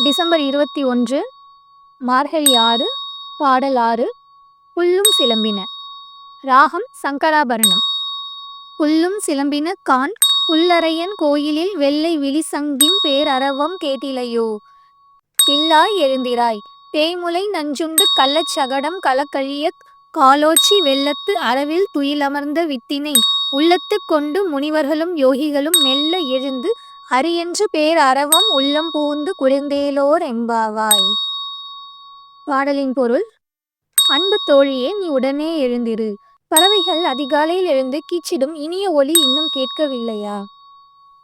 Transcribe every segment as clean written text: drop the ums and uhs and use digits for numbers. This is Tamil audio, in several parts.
டிசம்பர் 21 மார்கழி 6 பாடல் 6 புல்லும் சிலம்பின. ராகம் சங்கராபரணம். புல்லும் சிலம்பின கான் புல்லரையன் கோயிலில் வெள்ளை விழிசங்கின் பேரரவம் கேட்டிலையோ. பிள்ளாய் எழுந்திராய் தேய்முலை நஞ்சுண்டு கள்ளச் சகடம் கலக்கழியக் காலோச்சி வெள்ளத்து அரவில் துயிலமர்ந்த வித்தினை உள்ளத்துக் கொண்டு முனிவர்களும் யோகிகளும் மெல்ல எழுந்து அரியென்று பேரரவம் உள்ளம் பூந்து குளிர்ந்தேலோர் எம்பாவாய். பாடலின் பொருள்: அன்பு தோழியே, நீ உடனே எழுந்திரு. பறவைகள் அதிகாலையில் எழுந்து கீச்சிடும் இனிய ஒலி இன்னும் கேட்கவில்லையா?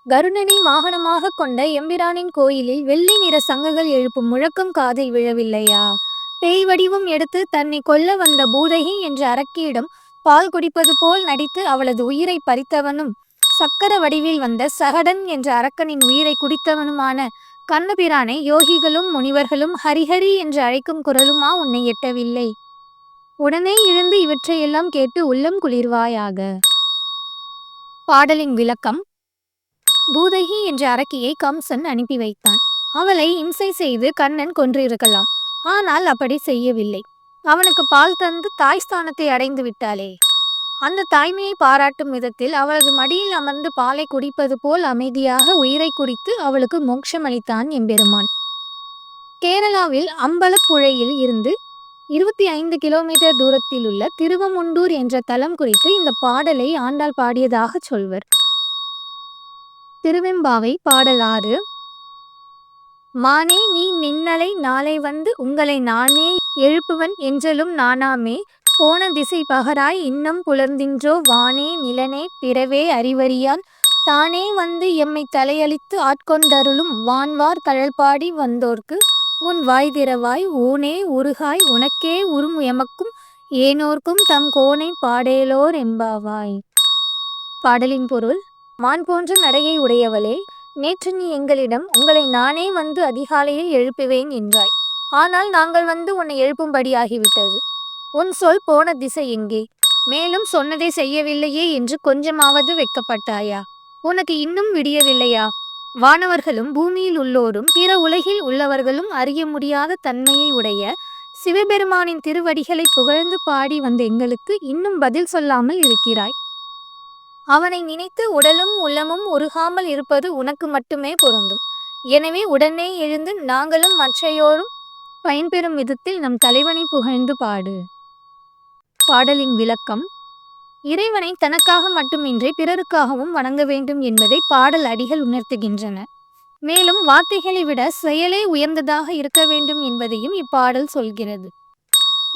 கருடனை வாகனமாக கொண்ட எம்பிரானின் கோயிலில் வெள்ளை நிற சங்குகள் எழுப்பும் முழக்கம் காதில் விழவில்லையா? பேய் வடிவம் எடுத்து தன்னை கொல்ல வந்த பூதகி என்ற அரக்கியிடம் பால் குடிப்பது போல் நடித்து அவளது உயிரை பறித்தவனும், சக்கர வடிவில் வந்த சகடன் என்ற அரக்கனின் உயிரை குடித்தவனுமான கண்ணபிரானை யோகிகளும் முனிவர்களும் ஹரிஹரி என்று அழைக்கும் குரலுமா உன்னை எட்டவில்லை? உடனே எழுந்து இவற்றையெல்லாம் கேட்டு உள்ளம் குளிர்வாயாக. பாடலின் விளக்கம்: பூதகி என்ற அரக்கியை கம்சன் அனுப்பி வைத்தான். அவளை இம்சை செய்து கண்ணன் கொன்றிருக்கலாம். ஆனால் அப்படி செய்யவில்லை. அவனுக்கு பால் தந்து தாய் ஸ்தானத்தை அடைந்து விட்டாளே. அந்த தாய்மையை பாராட்டும் விதத்தில் அவளது மடியில் அமர்ந்து பாலை குடிப்பது போல் அமைதியாக உயிரை குடித்து அவளுக்கு மோட்சம் அளித்தான் எம்பெருமான். கேரளாவில் அம்பலப்புழையில் இருந்து 25 கிலோமீட்டர் தூரத்தில் உள்ள திருவமுண்டூர் என்ற தலம் குறித்து இந்த பாடலை ஆண்டாள் பாடியதாக சொல்வர். திருவெம்பாவை பாடல் 6. மானே நீ நின்னலை நாளை வந்து உங்களை நானே எழுப்புவன் என்றலும் நானாமே போன திசை பகராய் இன்னம் புலர்ந்தின்றோ வானே நிலனே பிறவே அறிவறியான் தானே வந்து எம்மை தலையளித்து ஆட்கொண்டருளும் வான்வார் தழல்பாடி வந்தோர்க்கு உன் வாய் திறவாய் ஊனே உருகாய் உனக்கே உறும் எமக்கும் ஏனோர்க்கும் தம் கோனை பாடேலோர் எம்பாவாய். பாடலின் பொருள்: மான் போன்ற நடையை உடையவளே, நேற்று நீ எங்களிடம் உங்களை நானே வந்து அதிகாலையில் எழுப்புவேன் என்றாய். ஆனால் நாங்கள் வந்து உன்னை எழுப்பும்படியாகிவிட்டது. உன் சொல் போன திசை எங்கே? மேலும் சொன்னதை செய்யவில்லையே என்று கொஞ்சமாவது வெட்கப்பட்டாயா? உனக்கு இன்னும் விடியவில்லையா? வானவர்களும் பூமியில் உள்ளோரும் பிற உலகில் உள்ளவர்களும் அறிய முடியாத தன்மையை உடைய சிவபெருமானின் திருவடிகளை புகழ்ந்து பாடி வந்த எங்களுக்கு இன்னும் பதில் சொல்லாமல் இருக்கிறாய். அவனை நினைத்து உடலும் உள்ளமும் உருகாமல் இருப்பது உனக்கு மட்டுமே பொருந்தும். எனவே உடனே எழுந்து நாங்களும் மற்றையோரும் பயன்பெறும் விதத்தில் நம் தலைவனை புகழ்ந்து பாடு. பாடலின் விளக்கம்: இறைவனை தனக்காக மட்டுமின்றி பிறருக்காகவும் வணங்க வேண்டும் என்பதை பாடல் அடிகள் உணர்த்துகின்றன. மேலும் வார்த்தைகளை விட செயலே உயர்ந்ததாக இருக்க வேண்டும் என்பதையும் இப்பாடல் சொல்கிறது.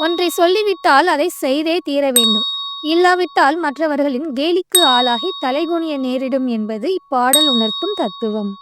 ஒன்றை சொல்லிவிட்டால் அதை செய்தே தீர வேண்டும். இல்லாவிட்டால் மற்றவர்களின் கேலிக்கு ஆளாகி தலைகுனிய நேரிடும் என்பது இப்பாடல் உணர்த்தும் தத்துவம்.